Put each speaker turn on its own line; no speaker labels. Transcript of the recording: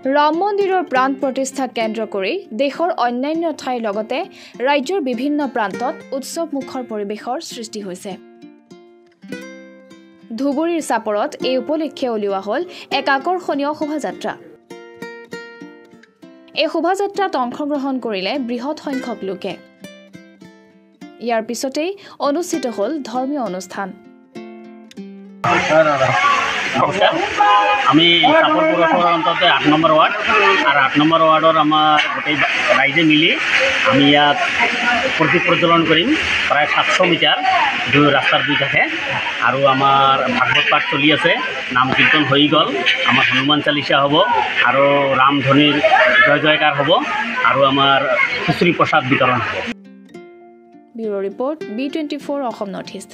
ৰাম মন্দিৰৰ প্ৰাণ প্ৰতিষ্ঠাক কেন্দ্ৰ কৰি দেশৰ অন্যান্য ঠাইৰ লগতে ৰাজ্যৰ বিভিন্ন প্ৰান্তত উৎসৱ মুখৰ পৰিৱেশৰ সৃষ্টি হৈছে। ধুবুৰীৰ চাপৰত এই উপলক্ষে উলিওৱা হ'ল এক আকৰ্ষণীয় শোভাযাত্ৰা। এই শোভাযাত্ৰাত অংশগ্ৰহণ কৰিলে বৃহৎ সংখ্যক লোকে। ইয়াৰ পিছতেই অনুষ্ঠিত হ'ল ধৰ্মীয় অনুষ্ঠান।
নমস্কাৰ, আমি চাপৰ পৌৰসভাৰ অন্তত 8 নম্বৰ ৱাৰ্ড আৰু 8 নম্বৰ ৱাৰ্ডৰ আমাৰ গোটেই ৰাইজে মিলি আমি ইয়াত প্ৰতীক প্ৰজ্বলন কৰিম। প্ৰায় 700 মিটাৰ ৰাস্তাৰ দুই কাষে আৰু আমাৰ ভাগৱত পাঠ চলি আছে, নাম কীৰ্তন হৈ গ'ল, আমাৰ হনুমান চালিচা হ'ব আৰু ৰামধনীৰ জয় জয়কাৰ হ'ব আৰু আমাৰ খিচিৰি প্ৰসাদ বিতৰণ হ'ব।
Bureau' report B24 Assam north east.